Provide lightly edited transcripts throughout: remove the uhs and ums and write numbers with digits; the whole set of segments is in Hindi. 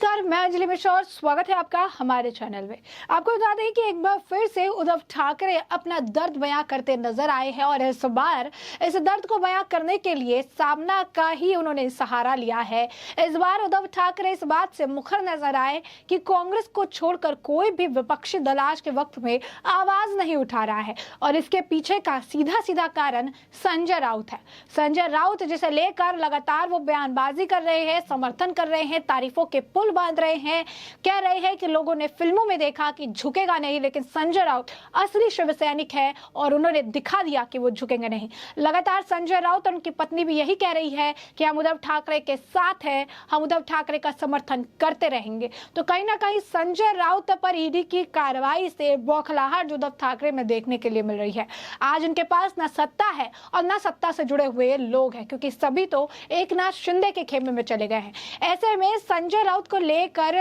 नमस्कार, मैं अंजलि मिश्रा और स्वागत है आपका हमारे चैनल में। आपको बता दें कि एक बार फिर से उद्धव ठाकरे अपना दर्द बयां करते नजर आए हैं और इस बार इस दर्द को बयां करने के लिए सामना का ही उन्होंने सहारा लिया है। इस बार उद्धव ठाकरे इस बात से मुखर नजर आए कि कांग्रेस को छोड़कर कोई भी विपक्षी दल आज के वक्त में आवाज नहीं उठा रहा है और इसके पीछे का सीधा सीधा कारण संजय राउत है। संजय राउत जिसे लेकर लगातार वो बयानबाजी कर रहे हैं, समर्थन कर रहे हैं, तारीफों के पुल बांध रहे हैं, कह रहे हैं कि लोगों ने फिल्मों में देखा कि झुकेगा नहीं, लेकिन संजय राउत असली शिव सैनिक है और उन्होंने दिखा दिया कि वो झुकेंगे नहीं। लगातार संजय राउत और उनकी पत्नी भी यही कह रही है कि हम उद्धव ठाकरे के साथ हैं, हम उद्धव ठाकरे का समर्थन करते रहेंगे। तो कहीं ना कहीं संजय राउत पर ईडी की कार्रवाई से बौखलाहट जो उद्धव ठाकरे में देखने के लिए मिल रही है। आज उनके पास ना सत्ता है और ना सत्ता से जुड़े हुए लोग हैं, क्योंकि सभी तो एकनाथ शिंदे के खेमे में चले गए हैं। ऐसे में संजय राउत को लेकर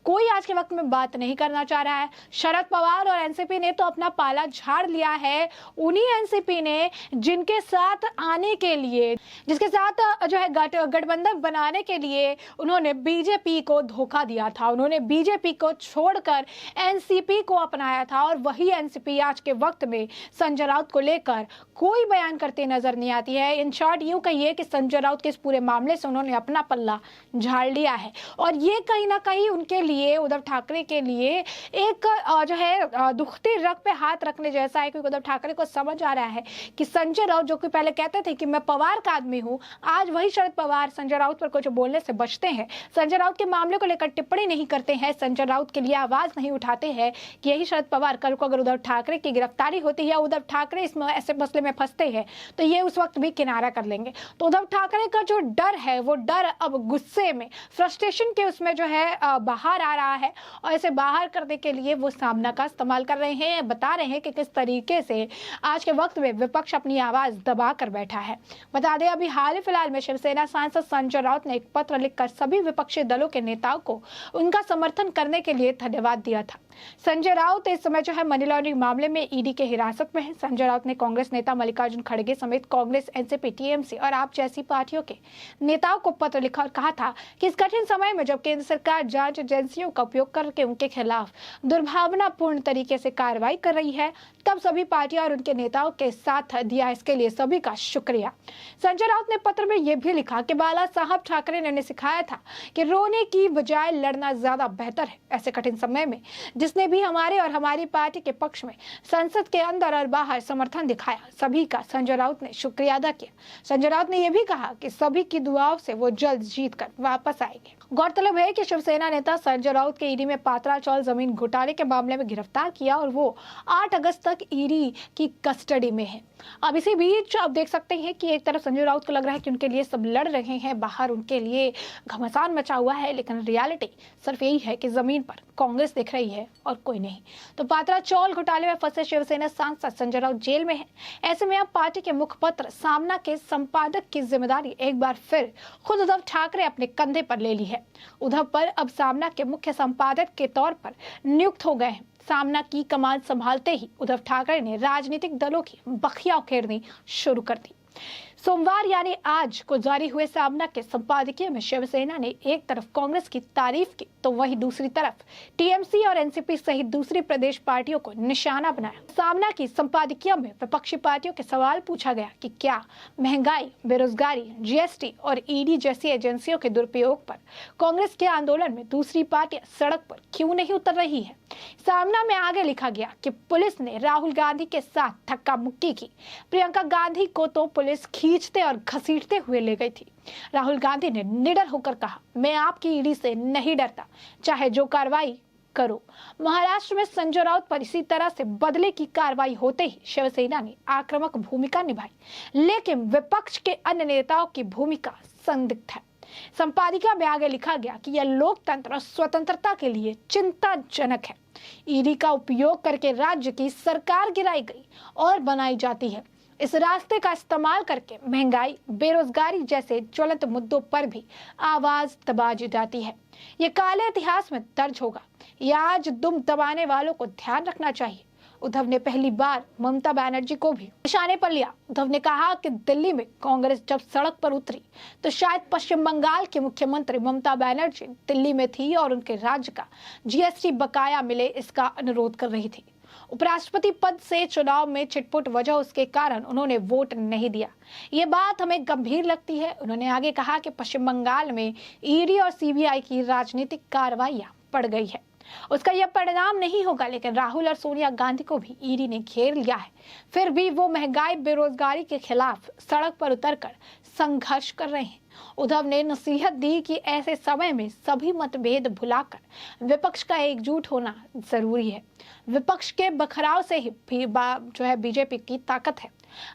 कोई आज के वक्त में बात नहीं करना चाह रहा है। शरद पवार और एनसीपी ने तो अपना पाला झाड़ लिया है। उन्हीं एनसीपी ने जिनके साथ आने के लिए, जिसके साथ जो है गठबंधन बनाने के लिए उन्होंने बीजेपी को धोखा दिया था, उन्होंने बीजेपी को छोड़कर एनसीपी को अपनाया था और वही एनसीपी आज के वक्त में संजय राउत को लेकर कोई बयान करते नजर नहीं आती है। इन शॉर्ट यूं कहिए कि संजय राउत के इस पूरे मामले से उन्होंने अपना पल्ला झाड़ लिया है और ये कहीं ना कहीं उनके लिए, उद्धव ठाकरे के लिए एक जो है दुखती रग पे हाथ रखने जैसा है, क्योंकि उद्धव ठाकरे को समझ आ रहा है कि संजय राउत जो कि पहले कहते थे कि मैं पवार का आदमी हूं, आज वही शरद पवार संजय राउत पर कुछ बोलने से बचते हैं, संजय राउत के मामले को लेकर टिप्पणी नहीं करते हैं, संजय राउत के लिए आवाज नहीं उठाते हैं कि यही शरद पवार कल को अगर उद्धव ठाकरे की गिरफ्तारी होती है, उद्धव ठाकरे इस ऐसे मसले में फंसते हैं तो ये उस वक्त भी किनारा कर लेंगे। तो उद्धव ठाकरे का जो डर है वो डर अब गुस्से में, फ्रस्ट्रेशन के उसमें जो है बाहर आ रहा है और इसे बाहर करने के लिए वो सामना का इस्तेमाल कर रहे हैं, बता रहे हैं कि किस तरीके से आज के वक्त में विपक्ष अपनी आवाज दबा कर बैठा है। बता दें अभी हाल ही फिलहाल में शिवसेना सांसद संजय राउत ने एक पत्र लिखकर सभी विपक्षी दलों के नेताओं को उनका समर्थन करने के लिए धन्यवाद दिया था। संजय राउत इस समय जो है मनी लॉन्ड्रिंग मामले में ईडी के हिरासत में है। संजय राउत ने कांग्रेस नेता मल्लिकार्जुन खड़गे समेत कांग्रेस, एनसीपी, टीएमसी और आप जैसी पार्टियों के नेताओं को पत्र लिखा और कहा था कि इस कठिन समय में जब केंद्र सरकार जांच एजेंसियों का उपयोग करके उनके खिलाफ दुर्भावनापूर्ण तरीके से कार्रवाई कर रही है, तब सभी पार्टियां और उनके नेताओं के साथ दिया, इसके लिए सभी का शुक्रिया। संजय राउत ने पत्र में यह भी लिखा कि बाला साहब ठाकरे ने उन्हें सिखाया था कि रोने की बजाय लड़ना ज्यादा बेहतर है। ऐसे कठिन समय में जिसने भी हमारे और हमारी पार्टी के पक्ष में संसद के अंदर और बाहर समर्थन दिखाया, सभी का संजय राउत ने शुक्रिया अदा किया। संजय राउत ने यह भी कहा कि सभी की दुआओं से वो जल्द जीत कर वापस आएंगे। गौरतलब है कि शिवसेना नेता संजय राउत के ईडी में पात्रा चौल जमीन घोटाले के मामले में गिरफ्तार किया और वो 8 अगस्त तक ईडी की कस्टडी में है। अब इसी बीच आप देख सकते हैं कि एक तरफ संजय राउत को लग रहा है कि उनके लिए सब लड़ रहे हैं, बाहर उनके लिए घमासान मचा हुआ है, लेकिन रियलिटी सिर्फ यही है कि जमीन पर कांग्रेस दिख रही है और कोई नहीं। तो पात्रा चौल घोटाले में फंसे शिवसेना सांसद संजय राउत जेल में है। ऐसे में अब पार्टी के मुखपत्र सामना के संपादक की जिम्मेदारी एक बार फिर खुद उद्धव ठाकरे अपने कंधे पर ले ली है। उद्धव पर अब सामना के मुख्य संपादक के तौर पर नियुक्त हो गए हैं। सामना की कमान संभालते ही उद्धव ठाकरे ने राजनीतिक दलों की बखिया उखेड़नी शुरू कर दी। सोमवार यानी आज को जारी हुए सामना के संपादकीय में शिवसेना ने एक तरफ कांग्रेस की तारीफ की तो वहीं दूसरी तरफ टीएमसी और एनसीपी सहित दूसरी प्रदेश पार्टियों को निशाना बनाया। सामना की संपादकीय में विपक्षी पार्टियों के सवाल पूछा गया कि क्या महंगाई, बेरोजगारी, जीएसटी और ईडी जैसी एजेंसियों के दुरुपयोग पर कांग्रेस के आंदोलन में दूसरी पार्टियां सड़क पर क्यों नहीं उतर रही है। सामना में आगे लिखा गया कि पुलिस ने राहुल गांधी के साथ धक्का मुक्की की। प्रियंका गांधी को तो पुलिस खींचते और घसीटते हुए ले गई थी। राहुल गांधी ने निडर होकर कहा, मैं आपकी ईडी से नहीं डरता, चाहे जो कार्रवाई करो। महाराष्ट्र में संजय राउत पर इसी तरह से बदले की कार्रवाई होते ही शिवसेना ने आक्रामक भूमिका निभाई, लेकिन विपक्ष के अन्य नेताओं की भूमिका संदिग्ध है। संपादिका में आगे लिखा गया कि यह लोकतंत्र और स्वतंत्रता के लिए चिंताजनक है। ईडी का उपयोग करके राज्य की सरकार गिराई गई और बनाई जाती है। इस रास्ते का इस्तेमाल करके महंगाई, बेरोजगारी जैसे ज्वलंत मुद्दों पर भी आवाज दबाई जाती है। ये काले इतिहास में दर्ज होगा। ये आज दुम दबाने वालों को ध्यान रखना चाहिए। उद्धव ने पहली बार ममता बनर्जी को भी निशाने पर लिया। उद्धव ने कहा कि दिल्ली में कांग्रेस जब सड़क पर उतरी तो शायद पश्चिम बंगाल की मुख्यमंत्री ममता बनर्जी दिल्ली में थी और उनके राज्य का जीएसटी बकाया मिले इसका अनुरोध कर रही थी। उपराष्ट्रपति पद से चुनाव में छिटपुट वजह उसके कारण उन्होंने वोट नहीं दिया। ये बात हमें गंभीर लगती है। उन्होंने आगे कहा कि पश्चिम बंगाल में ईडी और सीबीआई की राजनीतिक कार्रवाइयां बढ़ गई है, उसका यह परिणाम नहीं होगा, लेकिन राहुल और सोनिया गांधी को भी ईडी ने घेर लिया है। फिर भी वो महंगाई बेरोजगारी के खिलाफ सड़क पर उतरकर संघर्ष कर रहे हैं। उद्धव ने नसीहत दी कि ऐसे समय में सभी मतभेद भुलाकर विपक्ष का एकजुट होना जरूरी है। विपक्ष के बखराव से ही बीजेपी की ताकत है।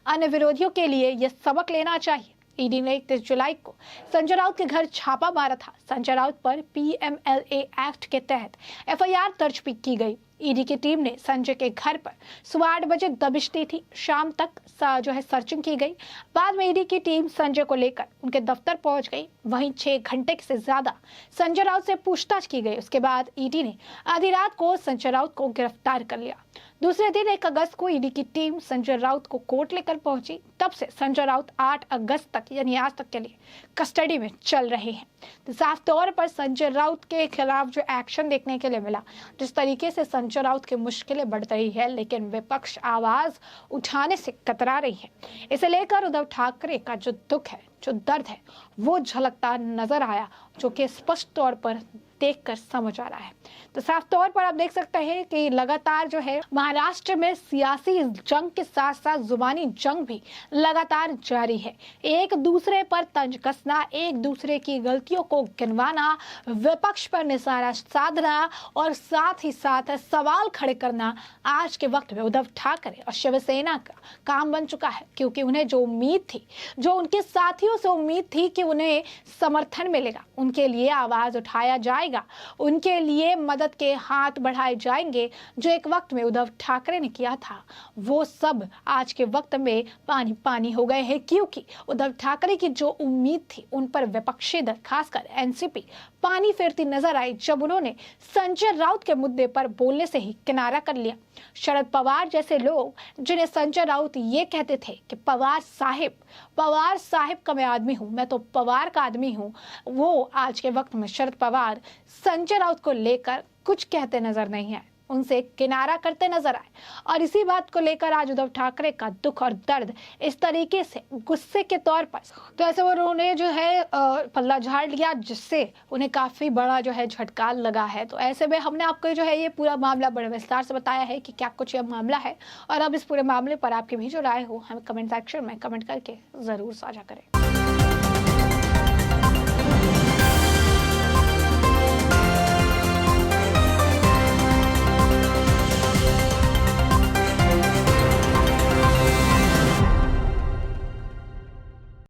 अन्य विरोधियों के लिए यह सबक लेना चाहिए। ईडी ने 31 जुलाई को संजय राउत के घर छापा मारा था। संजय राउत पर पीएमएलए एक्ट के तहत एफआईआर दर्ज की गई। ईडी की टीम ने संजय के घर पर सुबह 8 बजे दबिश दी थी। शाम तक सर्चिंग की गई। बाद में ईडी की टीम संजय को लेकर उनके दफ्तर पहुंच गई। वहीं 6 घंटे से ज्यादा संजय राउत से पूछताछ की गई। उसके बाद ईडी ने आधी रात को संजय राउत को गिरफ्तार कर लिया। दूसरे दिन 1 अगस्त को ईडी की टीम संजय राउत को कोर्ट लेकर पहुंची। तब से संजय राउत 8 अगस्त तक यानी आज तक के लिए कस्टडी में चल रहे हैं। तो साफ तौर पर संजय राउत के खिलाफ जो एक्शन देखने के लिए मिला, जिस तरीके से संजय राउत की मुश्किलें बढ़ रही है, लेकिन विपक्ष आवाज उठाने से कतरा रही है। इसे लेकर उद्धव ठाकरे का जो दुख है, जो दर्द है, वो झलकता नजर आया, जो कि स्पष्ट तौर पर देखकर समझ आ रहा है। तो साफ तौर पर आप देख सकते हैं कि लगातार जो है महाराष्ट्र में सियासी जंग के साथ साथ जुबानी जंग भी लगातार जारी है। एक दूसरे पर तंज कसना, एक दूसरे की गलतियों को गिनवाना, विपक्ष पर निशाना साधना और साथ ही साथ सवाल खड़े करना आज के वक्त में उद्धव ठाकरे और शिवसेना का काम बन चुका है। क्योंकि उन्हें जो उम्मीद थी, जो उनके साथियों से उम्मीद थी कि उन्हें समर्थन मिलेगा, उनके लिए आवाज उठाया जाएगा, उनके लिए मदद के हाथ बढ़ाए जाएंगे, जो एक वक्त में उद्धव ठाकरे ने किया था, वो सब आज के वक्त में पानी पानी हो गए हैं। क्योंकि उद्धव ठाकरे की जो उम्मीद थी, उन पर विपक्षी दल खासकर एनसीपी पानी फेरती नजर आई जब उन्होंने संजय राउत के मुद्दे पर बोलने से ही किनारा कर लिया। शरद पवार जैसे लोग, जिन्हें संजय राउत ये कहते थे कि पवार साहिब का मैं आदमी हूं, मैं तो पवार का आदमी हूं, वो आज के वक्त में शरद पवार संजय राउत को लेकर कुछ कहते नजर नहीं आए, उनसे किनारा करते नजर आए। और इसी बात को लेकर आज उद्धव ठाकरे का दुख और दर्द इस तरीके से गुस्से के तौर पर, तो ऐसे उन्होंने जो है पल्ला झाड़ लिया, जिससे उन्हें काफी बड़ा जो है झटका लगा है। तो ऐसे में हमने आपको जो है ये पूरा मामला बड़े विस्तार से बताया है कि क्या कुछ यह मामला है। और अब इस पूरे मामले पर आपकी भी जो राय हो, हमें कमेंट सेक्शन में कमेंट करके जरूर साझा करें।